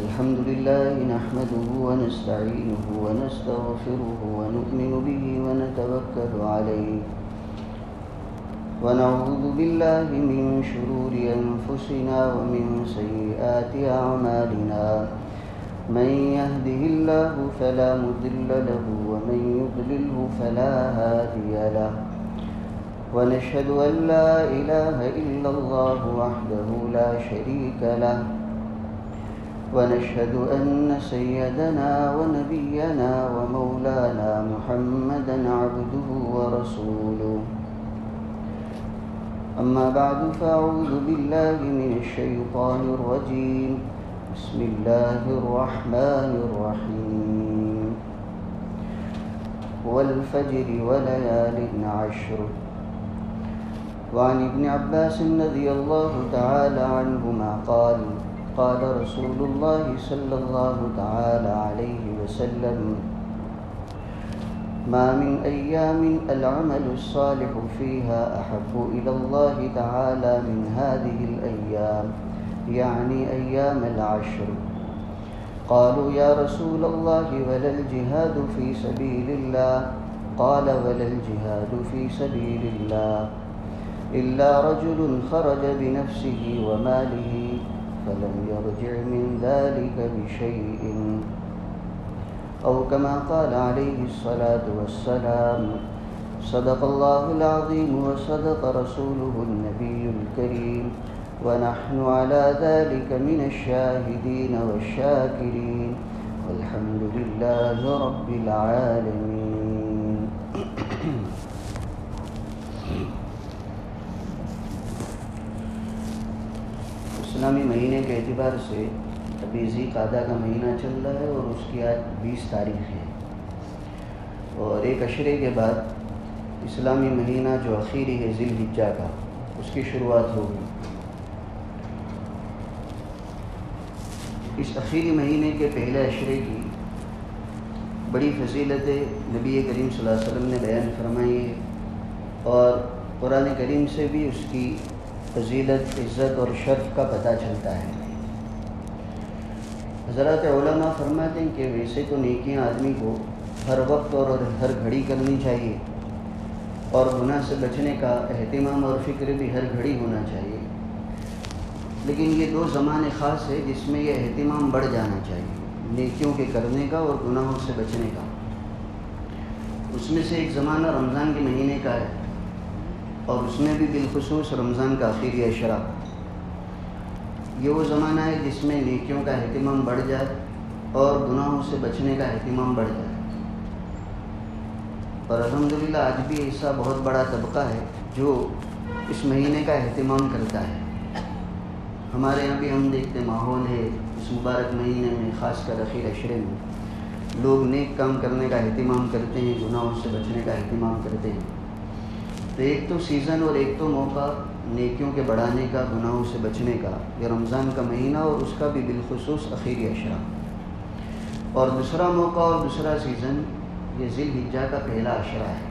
الحمد لله نحمده ونستعينه ونستغفره ونؤمن به ونتوكل عليه ونعوذ بالله من شرور أنفسنا ومن سيئات أعمالنا من يهده الله فلا مضل له ومن يضلله فلا هادي له ونشهد أن لا إله إلا الله وحده لا شريك له ونشهد أن سيدنا ونبينا ومولانا محمدا عبده ورسوله أما بعد فأعوذ بالله من الشيطان الرجيم بسم الله الرحمن الرحيم والفجر وليال عشر وعن ابن عباس رضي الله تعالى عنهما قال قال رسول الله صلى الله تعالى عليه وسلم ما من أيام العمل الصالح فيها أحب إلى الله تعالى من هذه الأيام يعني أيام العشر قالوا يا رسول الله ولا الجهاد في سبيل الله قال ولا الجهاد في سبيل الله إلا رجل خرج بنفسه وماله فلم يرجع من ذلك بشيء أو كما قال عليه الصلاة والسلام صدق الله العظيم وصدق رسوله النبي الكريم ونحن على ذلك من الشاهدين والشاكرين والحمد لله رب العالمين اسلامی مہینے کے اعتبار سے ابھی ذی قعدہ کا مہینہ چل رہا ہے اور اس کی آج 20 تاریخ ہے اور ایک عشرے کے بعد اسلامی مہینہ جو اخیری ہے ذی الحجہ کا اس کی شروعات ہوگی۔ اس اخیری مہینے کے پہلے عشرے کی بڑی فضیلتیں نبی کریم صلی اللہ علیہ وسلم نے بیان فرمائی ہے اور قرآن کریم سے بھی اس کی فضیلت، عزت اور شرف کا پتہ چلتا ہے۔ حضرات علماء فرماتے ہیں کہ ویسے تو نیکیاں آدمی کو ہر وقت اور ہر گھڑی کرنی چاہیے اور گناہ سے بچنے کا اہتمام اور فکر بھی ہر گھڑی ہونا چاہیے، لیکن یہ دو زمانے خاص ہے جس میں یہ اہتمام بڑھ جانا چاہیے، نیکیوں کے کرنے کا اور گناہوں سے بچنے کا۔ اس میں سے ایک زمانہ رمضان کے مہینے کا ہے اور اس میں بھی بالخصوص رمضان کا آخری عشرہ، یہ وہ زمانہ ہے جس میں نیکیوں کا اہتمام بڑھ جائے اور گناہوں سے بچنے کا اہتمام بڑھ جائے۔ اور الحمدللہ آج بھی ایسا بہت بڑا طبقہ ہے جو اس مہینے کا اہتمام کرتا ہے۔ ہمارے یہاں بھی ہم دیکھتے ماحول ہے اس مبارک مہینے میں، خاص کر اخیر عشرے میں لوگ نیک کام کرنے کا اہتمام کرتے ہیں، گناہوں سے بچنے کا اہتمام کرتے ہیں۔ تو ایک تو سیزن اور ایک تو موقع نیکیوں کے بڑھانے کا، گناہوں سے بچنے کا، یہ رمضان کا مہینہ اور اس کا بھی بالخصوص اخیری عشرہ۔ اور دوسرا موقع اور دوسرا سیزن یہ ذی الحجہ کا پہلا عشرہ ہے۔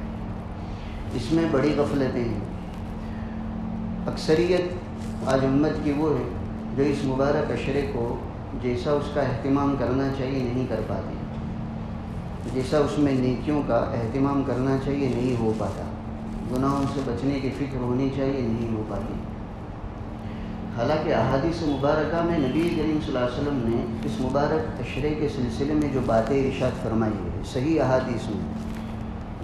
اس میں بڑی غفلتیں ہیں۔ اکثریت آج امت کی وہ ہے جو اس مبارک عشرے کو جیسا اس کا اہتمام کرنا چاہیے نہیں کر پاتی، جیسا اس میں نیکیوں کا اہتمام کرنا چاہیے نہیں ہو پاتا، گناہوں سے بچنے کی فکر ہونی چاہیے نہیں ہو پاتی۔ حالانکہ احادیث مبارکہ میں نبی کریم صلی اللہ علیہ وسلم نے اس مبارک عشرے کے سلسلے میں جو باتیں ارشاد فرمائی ہے صحیح احادیث میں،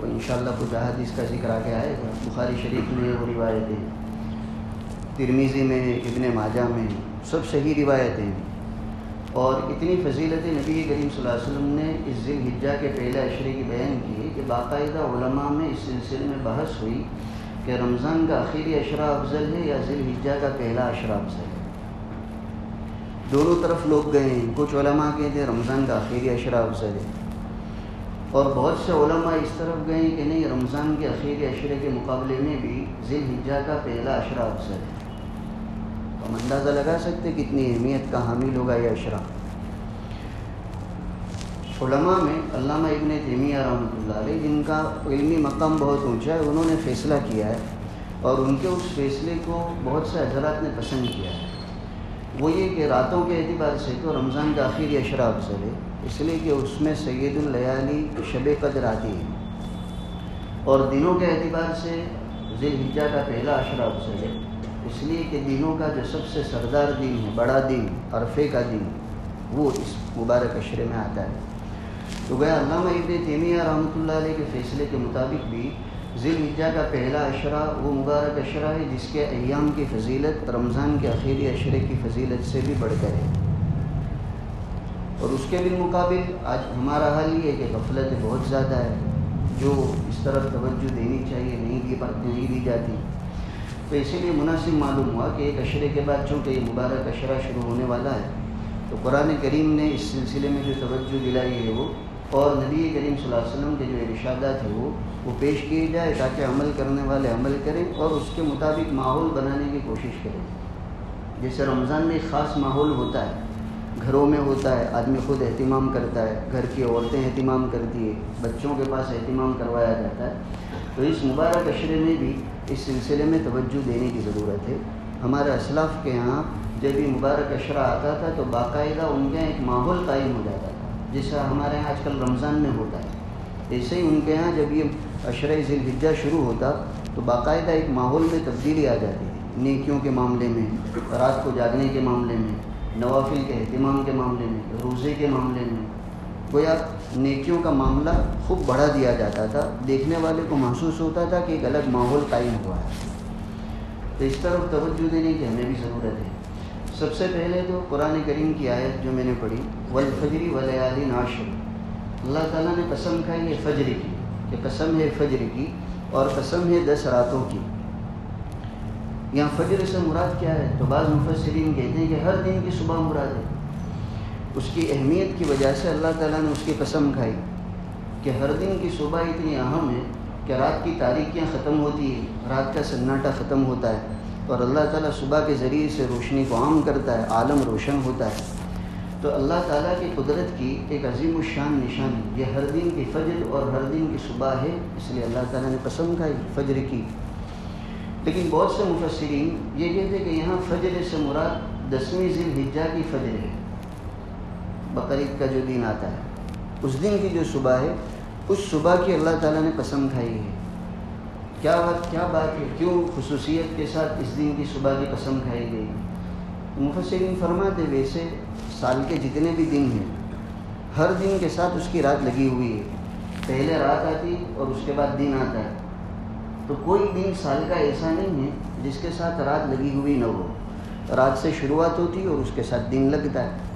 وہ انشاءاللہ کچھ احادیث کا ذکر آگے آئے گا۔ بخاری شریف میں وہ روایتیں، ترمذی میں، ابن ماجہ میں، سب صحیح روایتیں ہیں۔ اور اتنی فضیلتیں نبی کریم صلی اللہ علیہ وسلم نے اس ذی الحجہ کے پہلے عشرے کی بیان کی ہے کہ باقاعدہ علماء میں اس سلسلے میں بحث ہوئی کہ رمضان کا آخری عشرہ افضل ہے یا ذی الحجہ کا پہلا عشرہ افضل ہے۔ دونوں طرف لوگ گئے ہیں، کچھ علماء کہتے ہیں رمضان کا آخری عشرہ افضل ہے اور بہت سے علماء اس طرف گئے ہیں کہ نہیں، رمضان کے آخری عشرے کے مقابلے میں بھی ذی الحجہ کا پہلا عشرہ افضل ہے۔ ہم اندازہ لگا سکتے کتنی اہمیت کا حامل ہوگا یہ عشرہ۔ علماء میں علامہ ابن تیمیہ رحمۃ اللہ علیہ، جن کا علمی مقام بہت اونچا ہے، انہوں نے فیصلہ کیا ہے اور ان کے اس فیصلے کو بہت سے حضرات نے پسند کیا ہے وہ یہ کہ راتوں کے اعتبار سے تو رمضان کا آخری عشرہ افضل ہے، اس لیے کہ اس میں سید اللیالی شب قدر آتی ہے، اور دنوں کے اعتبار سے ذی الحجہ کا پہلا عشرہ افضل ہے، اس لیے کہ دنوں کا جو سب سے سردار دن ہے، بڑا دن، عرفے کا دن، وہ اس مبارک عشرے میں آتا ہے۔ تو گویا علامہ ابن تیمیہ رحمۃ اللہ علیہ کے فیصلے کے مطابق بھی ذی الحجہ کا پہلا عشرہ وہ مبارک عشرہ ہے جس کے ایام کی فضیلت رمضان کے آخری عشرے کی فضیلت سے بھی بڑھ کر ہے، اور اس کے بالمقابل آج ہمارا حال یہ ہے کہ غفلت بہت زیادہ ہے، جو اس طرف توجہ دینی چاہیے نہیں دی جاتی۔ تو اسی لیے مناسب معلوم ہوا کہ ایک عشرے کے بعد چونکہ یہ مبارک عشرہ شروع ہونے والا ہے، تو قرآن کریم نے اس سلسلے میں جو توجہ دلائی ہے وہ، اور نبی کریم صلی اللہ علیہ وسلم کے جو ارشادات ہیں وہ پیش کیے جائے تاکہ عمل کرنے والے عمل کریں اور اس کے مطابق ماحول بنانے کی کوشش کریں۔ جیسے رمضان میں ایک خاص ماحول ہوتا ہے، گھروں میں ہوتا ہے، آدمی خود اہتمام کرتا ہے، گھر کی عورتیں اہتمام کرتی ہے، بچوں کے پاس اہتمام کروایا جاتا ہے، تو اس مبارک عشرے میں بھی اس سلسلے میں توجہ دینے کی ضرورت ہے۔ ہمارے اسلاف کے ہاں جب یہ مبارک عشرہ آتا تھا تو باقاعدہ ان کے ایک ماحول قائم ہو جاتا تھا، جیسا ہمارے یہاں آج کل رمضان میں ہوتا ہے، ایسے ہی ان کے یہاں جب یہ عشرہ ذی الحجہ شروع ہوتا تو باقاعدہ ایک ماحول میں تبدیلی آ جاتی تھی، نیکیوں کے معاملے میں، رات کو جاگنے کے معاملے میں، نوافل کے اہتمام کے معاملے میں، روزے کے معاملے میں، گویا نیکیوں کا معاملہ خوب بڑھا دیا جاتا تھا، دیکھنے والے کو محسوس ہوتا تھا کہ ایک الگ ماحول قائم ہوا ہے۔ تو اس طرف توجہ دینے کی ہمیں بھی ضرورت ہے۔ سب سے پہلے تو قرآن کریم کی آیت جو میں نے پڑھی، والفجر ولیال عشر، اللہ تعالیٰ نے قسم کھائی ہے فجر کی، کہ قسم ہے فجر کی اور قسم ہے 10 راتوں کی۔ یہاں فجر سے مراد کیا ہے؟ تو بعض مفسرین کہتے ہیں کہ ہر دن کی صبح مراد ہے۔ اس کی اہمیت کی وجہ سے اللہ تعالیٰ نے اس کی قسم کھائی کہ ہر دن کی صبح اتنی اہم ہے کہ رات کی تاریکیاں ختم ہوتی ہیں، رات کا سناٹا ختم ہوتا ہے، اور اللہ تعالیٰ صبح کے ذریعے سے روشنی کو عام کرتا ہے، عالم روشن ہوتا ہے۔ تو اللہ تعالیٰ کی قدرت کی ایک عظیم الشان نشانی یہ ہر دن کی فجر اور ہر دن کی صبح ہے، اس لیے اللہ تعالیٰ نے قسم کھائی فجر کی۔ لیکن بہت سے مفسرین یہ کہتے ہیں کہ یہاں فجر سے مراد 10ویں ذی الحجہ کی فجر ہے، بقرعید کا جو دن آتا ہے، اس دن کی جو صبح ہے، اس صبح کی اللہ تعالیٰ نے قسم کھائی ہے۔ کیا بات ہے، کیوں خصوصیت کے ساتھ اس دن کی صبح کی قسم کھائی گئی؟ مفسرین فرماتے ویسے سال کے جتنے بھی دن ہیں ہر دن کے ساتھ اس کی رات لگی ہوئی ہے، پہلے رات آتی اور اس کے بعد دن آتا ہے، تو کوئی دن سال کا ایسا نہیں ہے جس کے ساتھ رات لگی ہوئی نہ ہو، رات سے شروعات ہوتی اور اس کے ساتھ دن لگتا ہے۔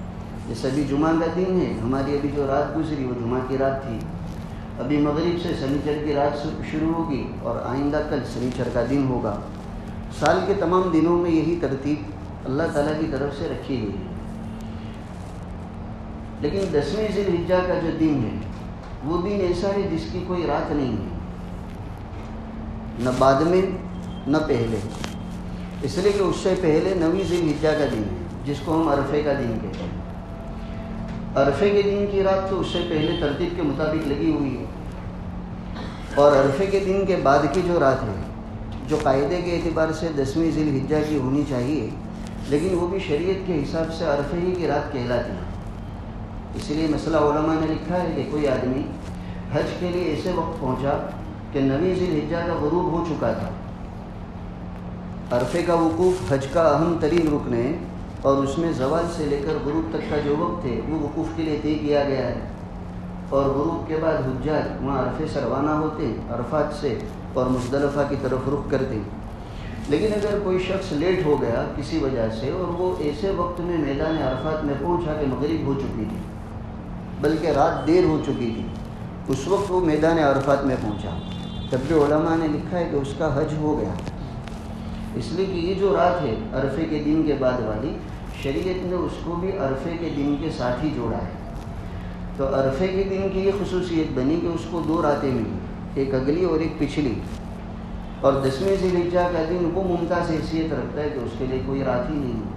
جیسے ابھی جمعہ کا دن ہے، ہماری ابھی جو رات گزری وہ جمعہ کی رات تھی، ابھی مغرب سے سنیچر کی رات شروع ہوگی اور آئندہ کل سنیچر کا دن ہوگا۔ سال کے تمام دنوں میں یہی ترتیب اللہ تعالیٰ کی طرف سے رکھی ہوئی ہے، لیکن 10ویں ذی الحجہ کا جو دن ہے وہ دن ایسا ہے جس کی کوئی رات نہیں ہے، نہ بعد میں نہ پہلے، اس لیے کہ اس سے پہلے 9ویں ذی الحجہ کا دن ہے جس کو ہم عرفے کا دن کہتے ہیں۔ عرفے کے دن کی رات تو اس سے پہلے ترتیب کے مطابق لگی ہوئی ہے، اور عرفے کے دن کے بعد کی جو رات ہے جو قاعدے کے اعتبار سے 10ویں ذی الحجہ کی ہونی چاہیے، لیکن وہ بھی شریعت کے حساب سے عرفے ہی کی رات کہلاتی ہے۔ اسی لیے مسئلہ علماء نے لکھا ہے کہ کوئی آدمی حج کے لیے ایسے وقت پہنچا کہ 9ویں ذی الحجہ کا غروب ہو چکا تھا، عرفے کا وقوف حج کا اہم ترین رکن ہے، اور اس میں زوال سے لے کر غروب تک کا جو وقت ہے وہ وقوف کے لیے طے کیا گیا ہے، اور غروب کے بعد حجاج وہاں عرفے سے روانہ ہوتے ہیں عرفات سے اور مزدلفہ کی طرف رخ کرتے ہیں۔ لیکن اگر کوئی شخص لیٹ ہو گیا کسی وجہ سے اور وہ ایسے وقت میں میدان عرفات میں پہنچا کہ مغرب ہو چکی تھی بلکہ رات دیر ہو چکی تھی، اس وقت وہ میدان عرفات میں پہنچا، تب بھی علماء نے لکھا ہے کہ اس کا حج ہو گیا، اس لیے کہ یہ جو رات ہے عرفے کے دن کے بعد والی، شریعت نے اس کو بھی عرفے کے دن کے ساتھ ہی جوڑا ہے۔ تو عرفے کے دن کی یہ خصوصیت بنی کہ اس کو 2 راتیں ملی، ایک اگلی اور ایک پچھلی، اور 10ویں ذی الحجہ کا دن وہ ممتاز حیثیت رکھتا ہے کہ اس کے لیے کوئی رات ہی نہیں ہے۔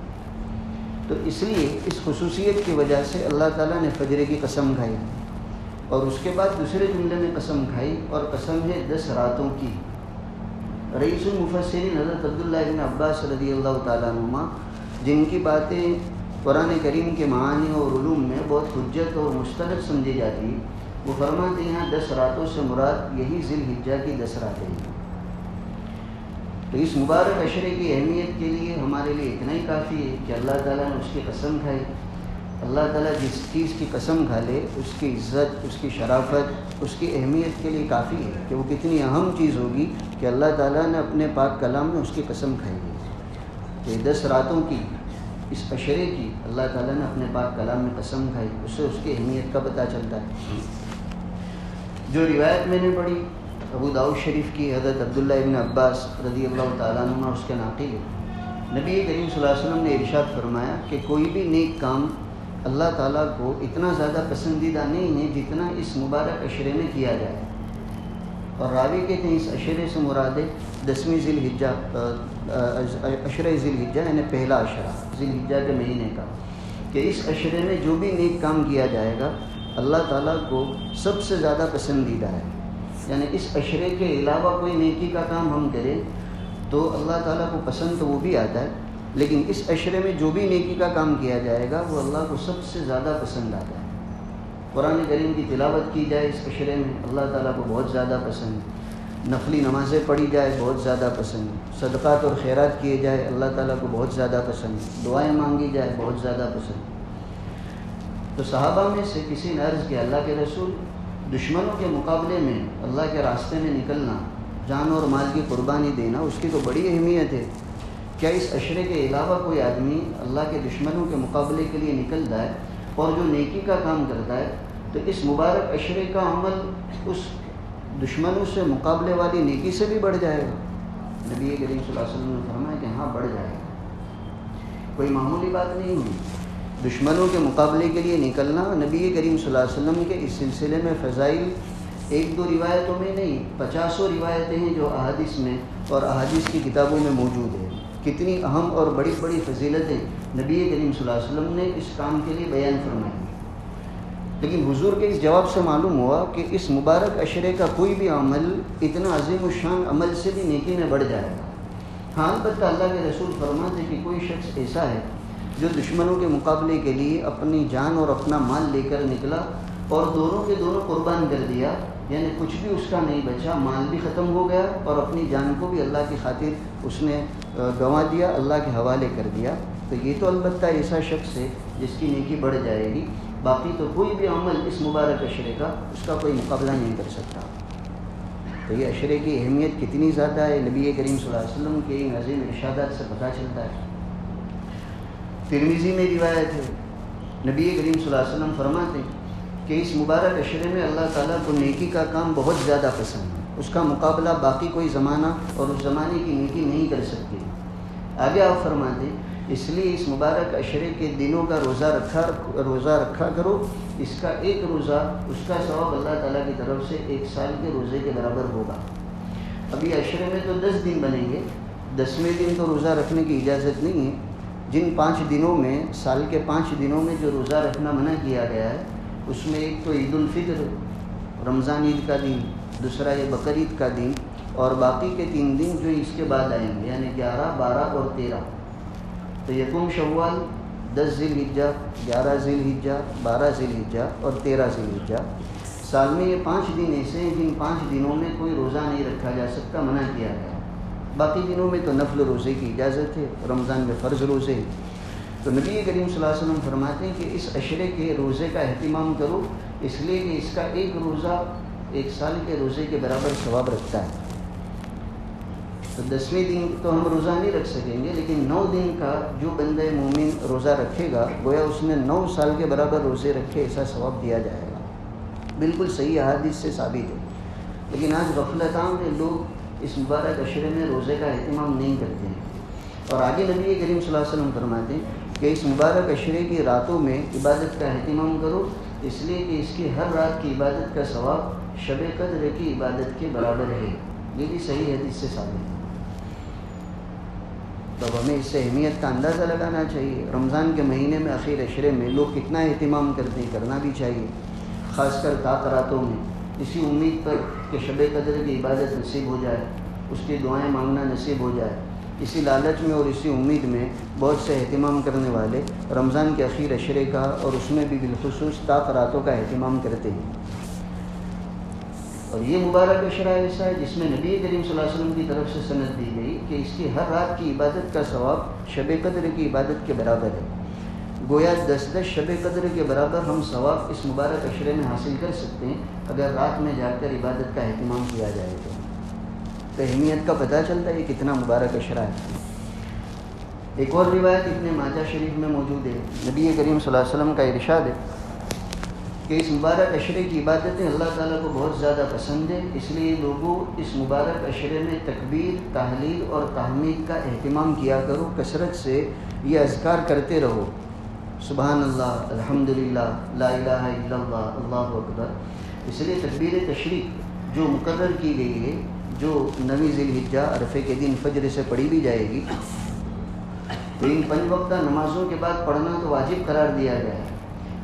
تو اس لیے اس خصوصیت کی وجہ سے اللہ تعالیٰ نے فجر کی قسم کھائی، اور اس کے بعد دوسرے جملے میں قسم کھائی، اور قسم ہے 10 راتوں کی۔ رئیس المفسرین حضرت عبداللہ ابن عباس رضی اللہ تعالیٰ عنہما جن کی باتیں قرآن کریم کے معانی اور علوم میں بہت حجت اور مستند سمجھی جاتی ہیں، وہ فرماتے ہیں یہاں 10 راتوں سے مراد یہی ذی الحجہ کی 10 راتیں ہیں۔ تو اس مبارک عشرے کی اہمیت کے لیے ہمارے لیے اتنا ہی کافی ہے کہ اللہ تعالیٰ نے اس کی قسم کھائی۔ اللہ تعالیٰ جس چیز کی قسم کھا لے اس کی عزت، اس کی شرافت، اس کی اہمیت کے لیے کافی ہے کہ وہ کتنی اہم چیز ہوگی کہ اللہ تعالیٰ نے اپنے پاک کلام میں اس کی قسم کھائی ہے کہ 10 راتوں کی، اس عشرے کی اللہ تعالیٰ نے اپنے پاک کلام میں قسم کھائی، اس سے اس کی اہمیت کا پتہ چلتا ہے۔ جو روایت میں نے پڑھی ابو داؤد شریف کی، حضرت عبداللہ ابن عباس رضی اللہ تعالیٰ عنہ اس کے ناقل ہے، نبی کریم صلی اللہ علیہ وسلم نے ارشاد فرمایا کہ کوئی بھی نیک کام اللہ تعالیٰ کو اتنا زیادہ پسندیدہ نہیں ہے جتنا اس مبارک عشرے میں کیا جائے۔ اور راوی کہتے ہیں اس عشرے سے مراد 10ویں ذی الحجہ، عشرہ ذی الحجہ یعنی پہلا عشرہ ذی الحجہ کے مہینے کا، کہ اس عشرے میں جو بھی نیک کام کیا جائے گا اللہ تعالیٰ کو سب سے زیادہ پسندیدہ ہے۔ یعنی اس عشرے کے علاوہ کوئی نیکی کا کام ہم کریں تو اللہ تعالیٰ کو پسند تو وہ بھی آتا ہے، لیکن اس عشرے میں جو بھی نیکی کا کام کیا جائے گا وہ اللہ کو سب سے زیادہ پسند آتا ہے۔ قرآن کریم کی تلاوت کی جائے اس عشرے میں اللہ تعالیٰ کو بہت زیادہ پسند، نفلی نمازیں پڑھی جائے بہت زیادہ پسند، صدقات اور خیرات کیے جائے اللہ تعالیٰ کو بہت زیادہ پسند، دعائیں مانگی جائے بہت زیادہ پسند۔ تو صحابہ میں سے کسی نے عرض کیا اللہ کے رسول، دشمنوں کے مقابلے میں اللہ کے راستے میں نکلنا، جان اور مال کی قربانی دینا، اس کی تو بڑی اہمیت ہے، کیا اس عشرے کے علاوہ کوئی آدمی اللہ کے دشمنوں کے مقابلے کے لیے نکلتا ہے اور جو نیکی کا کام کرتا ہے تو اس مبارک عشرے کا عمل اس دشمنوں سے مقابلے والی نیکی سے بھی بڑھ جائے گا؟ نبی کریم صلی اللہ علیہ وسلم نے فرمایا کہ ہاں بڑھ جائے گا، کوئی معمولی بات نہیں ہوئی۔ دشمنوں کے مقابلے کے لیے نکلنا، نبی کریم صلی اللہ علیہ وسلم کے اس سلسلے میں فضائل 1-2 روایتوں میں نہیں، 50 روایتیں ہیں جو احادیث میں اور احادیث کی کتابوں میں موجود ہیں۔ کتنی اہم اور بڑی بڑی فضیلتیں نبی کریم صلی اللہ علیہ وسلم نے اس کام کے لیے بیان فرمائی۔ لیکن حضور کے اس جواب سے معلوم ہوا کہ اس مبارک عشرے کا کوئی بھی عمل اتنا عظیم الشان عمل سے بھی نیکی میں بڑھ جائے گا۔ ہاں البتہ اللہ کے رسول فرماتے کہ کوئی شخص ایسا ہے جو دشمنوں کے مقابلے کے لیے اپنی جان اور اپنا مال لے کر نکلا اور دونوں کے دونوں قربان کر دیا، یعنی کچھ بھی اس کا نہیں بچا، مال بھی ختم ہو گیا اور اپنی جان کو بھی اللہ کی خاطر اس نے گنوا دیا، اللہ کے حوالے کر دیا، تو یہ تو البتہ ایسا شخص ہے جس کی نیکی بڑھ جائے گی۔ باقی تو کوئی بھی عمل اس مبارک عشرے کا اس کا کوئی مقابلہ نہیں کر سکتا۔ تو یہ عشرے کی اہمیت کتنی زیادہ ہے نبی کریم صلی اللہ علیہ وسلم کے ان عظیم ارشادات سے پتہ چلتا ہے۔ ترمذی میں روایت ہے، نبی کریم صلی اللہ علیہ وسلم فرماتے ہیں کہ اس مبارک عشرے میں اللہ تعالیٰ کو نیکی کا کام بہت زیادہ پسند ہے، اس کا مقابلہ باقی کوئی زمانہ اور اس زمانے کی نیکی نہیں کر سکتی۔ آگے آپ فرماتے ہیں اس لیے اس مبارک عشرے کے دنوں کا روزہ رکھا کرو، اس کا ایک روزہ اس کا ثواب اللہ تعالیٰ کی طرف سے 1 سال کے روزے کے برابر ہوگا۔ ابھی عشرے میں تو 10 دن بنیں گے، 10ویں دن تو روزہ رکھنے کی اجازت نہیں ہے۔ جن 5 دنوں میں، سال کے 5 دنوں میں جو روزہ رکھنا منع کیا گیا ہے اس میں ایک تو عید الفطر، رمضان عید کا دن، دوسرا یہ بقر عید کا دن، اور باقی کے 3 دن جو اس کے بعد آئیں گے یعنی 11، 12 اور 13۔ تو یکم شوال، 10 ذی الحجہ، 11 ذی الحجہ، 12 ذی الحجہ اور 13 ذی الحجہ، سال میں یہ 5 دن ایسے ہیں جن 5 دنوں میں کوئی روزہ نہیں رکھا جا سکتا، منع کیا گیا۔ باقی دنوں میں تو نفل روزے کی اجازت ہے، رمضان میں فرض روزے ہیں۔ تو نبی کریم صلی اللہ علیہ وسلم فرماتے ہیں کہ اس عشرے کے روزے کا اہتمام کرو، اس لیے کہ اس کا ایک روزہ 1 سال کے روزے کے برابر ثواب رکھتا ہے۔ تو 10ویں دن تو ہم روزہ نہیں رکھ سکیں گے، لیکن 9 دن کا جو بندہ مومن روزہ رکھے گا گویا اس نے 9 سال کے برابر روزے رکھے ایسا ثواب دیا جائے گا۔ بالکل صحیح احادیث سے ثابت ہے۔ لیکن آج غفلت عام ہے، لوگ اس مبارک عشرے میں روزے کا اہتمام نہیں کرتے ہیں۔ اور آگے نبی کریم صلی اللہ علیہ وسلم فرماتے ہیں کہ اس مبارک عشرے کی راتوں میں عبادت کا اہتمام کرو، اس لیے کہ اس کی ہر رات کی عبادت کا ثواب شب قدر کی عبادت کے برابر ہے۔ یہ بھی صحیح حدیث سے ثابت ہے۔ تو اب ہمیں اس سے اہمیت کا اندازہ لگانا چاہیے۔ رمضان کے مہینے میں اخیر عشرے میں لوگ کتنا اہتمام کرتے ہیں، کرنا بھی چاہیے، خاص کر طاق راتوں میں، اسی امید پر کہ شب قدر کی عبادت نصیب ہو جائے، اس کی دعائیں مانگنا نصیب ہو جائے۔ اسی لالچ میں اور اسی امید میں بہت سے اہتمام کرنے والے رمضان کے اخیر عشرے کا اور اس میں بھی بالخصوص طاق راتوں کا اہتمام کرتے ہیں۔ اور یہ مبارک عشرہ ایسا ہے جس میں نبی کریم صلی اللہ علیہ وسلم کی طرف سے سند دی گئی کہ اس کی ہر رات کی عبادت کا ثواب شب قدر کی عبادت کے برابر ہے۔ گویا 10 شب قدر کے برابر ہم ثواب اس مبارک عشرے میں حاصل کر سکتے ہیں اگر رات میں جا کر عبادت کا اہتمام کیا جائے تو اہمیت کا پتہ چلتا ہے یہ کتنا مبارک عشرہ ہے۔ ایک اور روایت ابن ماجہ شریف میں موجود ہے، نبی کریم صلی اللہ علیہ وسلم کا ارشاد ہے کہ اس مبارک عشرے کی عبادتیں اللہ تعالیٰ کو بہت زیادہ پسند ہیں، اس لیے لوگوں اس مبارک عشرے میں تکبیر، تحلیل اور تحمید کا اہتمام کیا کرو، کثرت سے یہ اذکار کرتے رہو، سبحان اللہ، الحمدللہ، لا الہ الا اللہ، اللہ اکبر۔ اس لیے تکبیر تشریق جو مقرر کی گئی ہے، جو 9 ذی الحجہ عرفے کے دن فجر سے پڑھی بھی جائے گی، تو ان 5 وقتہ نمازوں کے بعد پڑھنا تو واجب قرار دیا گیا ہے،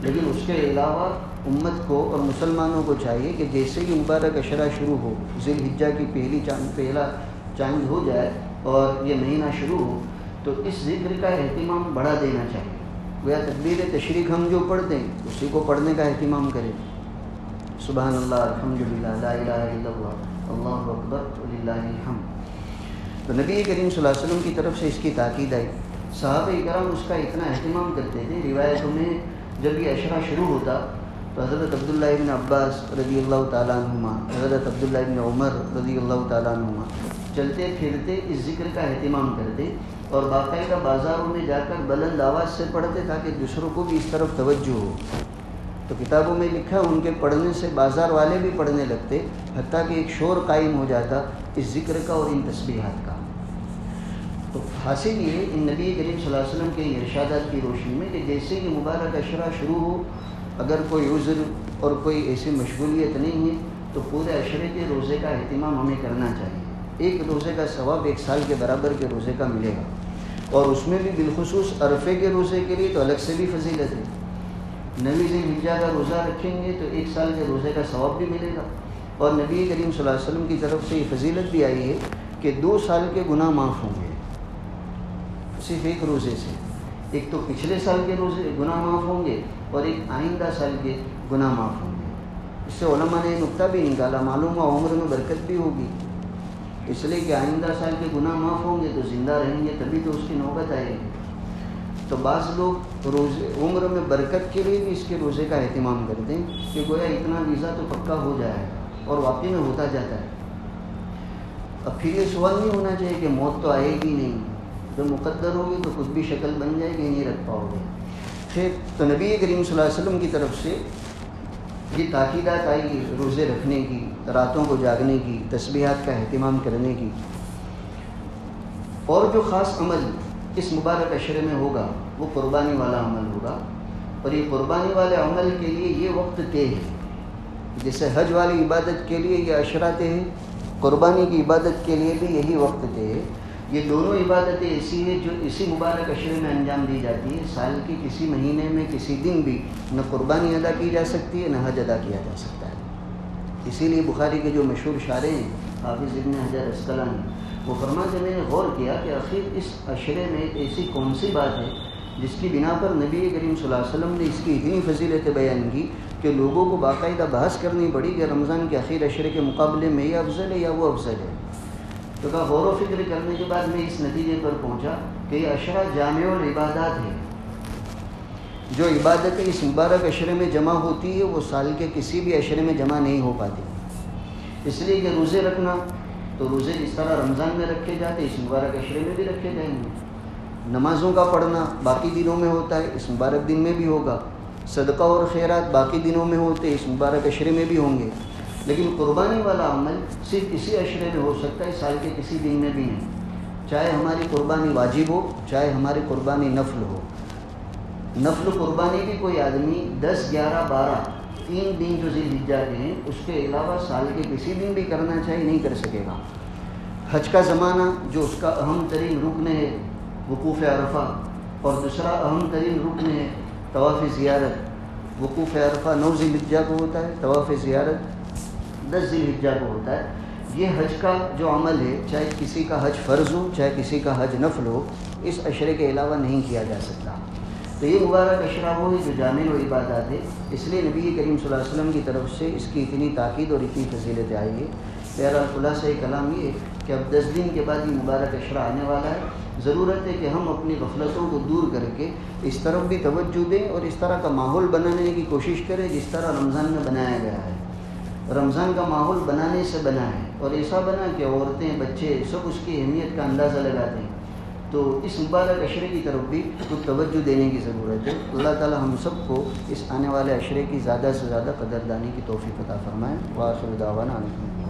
لیکن اس کے علاوہ امت کو اور مسلمانوں کو چاہیے کہ جیسے ہی مبارک عشرہ شروع ہو، ذی الحجہ کی پہلا چاند ہو جائے اور یہ مہینہ شروع ہو، تو اس ذکر کا اہتمام بڑھا دینا چاہیے۔ گویا تکبیر تشریق ہم جو پڑھتے ہیں اسی کو پڑھنے کا اہتمام کریں، سبحان اللہ، الحمدللہ، لا الہ الا اللہ، اللہ اکبر وللہ الحمد۔ تو نبی کریم صلی اللہ علیہ وسلم کی طرف سے اس کی تاکید آئی، صحابہ کرام اس کا اتنا اہتمام کرتے تھے۔ روایتوں میں جب یہ عشرہ شروع ہوتا تو حضرت عبداللہ ابن عباس رضی اللہ تعالیٰ عنہما، حضرت عبداللہ ابن عمر رضی اللہ تعالیٰ عنہما چلتے پھرتے اس ذکر کا اہتمام کرتے اور باقاعدہ بازاروں میں جا کر بلند آواز سے پڑھتے تاکہ دوسروں کو بھی اس طرف توجہ ہو۔ تو کتابوں میں لکھا ان کے پڑھنے سے بازار والے بھی پڑھنے لگتے، حتیٰ کہ ایک شور قائم ہو جاتا اس ذکر کا اور ان تسبیحات کا۔ تو حاصل یہ ان نبی کریم صلی اللہ علیہ وسلم کے ارشادات کی روشنی میں کہ جیسے کہ مبارک عشرہ شروع ہو، اگر کوئی عذر اور کوئی ایسی مشغولیت نہیں ہے تو پورے عشرے کے روزے کا اہتمام ہمیں کرنا چاہیے۔ ایک روزے کا ثواب 1 سال کے برابر کے روزے کا ملے گا، اور اس میں بھی بالخصوص عرفے کے روزے کے لیے تو الگ سے بھی فضیلت ہے۔ 9 ذی الحجہ کا روزہ رکھیں گے تو 1 سال کے روزے کا ثواب بھی ملے گا، اور نبی کریم صلی اللہ علیہ وسلم کی طرف سے یہ فضیلت بھی آئی ہے کہ 2 سال کے گناہ معاف ہوں گے صرف ایک روزے سے۔ ایک تو پچھلے سال کے روزے گناہ معاف ہوں گے اور ایک آئندہ سال کے گناہ معاف ہوں گے۔ اس سے علماء نے نقطہ بھی نکالا، معلوم ہوا عمر میں برکت بھی ہوگی، اس لیے کہ آئندہ سال کے گناہ معاف ہوں گے تو زندہ رہیں گے، تبھی تو اس کی نوبت آئے گی۔ تو بعض لوگ روزے عمر میں برکت کے لیے بھی اس کے روزے کا اہتمام کرتے ہیں کہ گویا اتنا ویزا تو پکا ہو جائے گا، اور واقعی میں ہوتا جاتا ہے۔ اب پھر یہ سوال نہیں ہونا چاہیے کہ موت تو آئے گی نہیں، جو مقدر ہوگی تو خود بھی شکل بن جائے گی، نہیں رکھ پاؤ گے۔ پھر تو نبی کریم صلی اللہ علیہ وسلم کی طرف سے یہ تاکیدات آئی روزے رکھنے کی، راتوں کو جاگنے کی، تسبیحات کا اہتمام کرنے کی۔ اور جو خاص عمل اس مبارک عشرے میں ہوگا وہ قربانی والا عمل ہوگا، اور یہ قربانی والے عمل کے لیے یہ وقت طے ہے، جیسے حج والی عبادت کے لیے یہ عشرہ طے ہے، قربانی کی عبادت کے لیے بھی یہی وقت طے ہے۔ یہ دونوں عبادتیں ایسی ہیں جو اسی مبارک عشرے میں انجام دی جاتی ہے۔ سال کی کسی مہینے میں کسی دن بھی نہ قربانی ادا کی جا سکتی ہے نہ حج ادا کیا جا سکتا ہے۔ اسی لیے بخاری کے جو مشہور شارح ہیں حافظ ابن حجر عسقلانی، وہ فرماتے ہیں میں نے غور کیا کہ آخر اس عشرے میں ایسی کون سی بات ہے جس کی بنا پر نبی کریم صلی اللہ علیہ وسلم نے اس کی اتنی فضیلتیں بیان کی کہ لوگوں کو باقاعدہ بحث کرنی پڑی کہ رمضان کے اخیر عشرے کے مقابلے میں یہ افضل ہے یا وہ افضل ہے۔ تو کہا غور و فکر کرنے کے بعد میں اس نتیجے پر پہنچا کہ یہ عشرہ جامع العبادات ہے۔ جو عبادتیں اس مبارک عشرے میں جمع ہوتی ہے وہ سال کے کسی بھی عشرے میں جمع نہیں ہو پاتی۔ اس لیے کہ روزے رکھنا تو روزے جس طرح رمضان میں رکھے جاتے اس مبارک عشرے میں بھی رکھے جائیں گے۔ نمازوں کا پڑھنا باقی دنوں میں ہوتا ہے، اس مبارک دن میں بھی ہوگا۔ صدقہ اور خیرات باقی دنوں میں ہوتے اس مبارک عشرے میں بھی ہوں گے، لیکن قربانی والا عمل صرف اسی عشرے میں ہو سکتا ہے، سال کے کسی دن میں بھی نہیں، چاہے ہماری قربانی واجب ہو چاہے ہماری قربانی نفل ہو۔ نفل قربانی بھی کوئی آدمی 10، 11، 12 3 دن جو ذی الحجہ کے ہیں اس کے علاوہ سال کے کسی دن بھی کرنا چاہیے نہیں کر سکے گا۔ حج کا زمانہ جو اس کا اہم ترین رکن ہے وقوف عرفہ، اور دوسرا اہم ترین رکن ہے طواف زیارت۔ وقوف عرفہ 9 ذی الحجہ کو ہوتا ہے، طواف زیارت 10 ذی الحجہ کو ہوتا ہے۔ یہ حج کا جو عمل ہے، چاہے کسی کا حج فرض ہو چاہے کسی کا حج نفل ہو، اس عشرے کے علاوہ نہیں کیا جا سکتا۔ تو یہ مبارک عشرہ وہ ہے جو جامع و عبادات ہے، اس لیے نبی کریم صلی اللہ علیہ وسلم کی طرف سے اس کی اتنی تاکید اور اتنی فضیلت آئی ہے۔ بہرحال خلاصہ کلام یہ ہے کہ اب 10 دن کے بعد یہ مبارک عشرہ آنے والا ہے، ضرورت ہے کہ ہم اپنی غفلتوں کو دور کر کے اس طرف بھی توجہ دیں اور اس طرح کا ماحول بنانے کی کوشش کریں جس طرح رمضان میں بنایا گیا ہے۔ رمضان کا ماحول بنانے سے بنا ہے، اور ایسا بنا کہ عورتیں بچے سب اس کی اہمیت کا اندازہ لگاتے ہیں۔ تو اس مبارک عشرے کی طرف بھی کچھ توجہ دینے کی ضرورت ہے۔ اللہ تعالی ہم سب کو اس آنے والے عشرے کی زیادہ سے زیادہ قدردانی کی توفیق عطا فرمائے۔ وآخر دعوانا الحمدللہ۔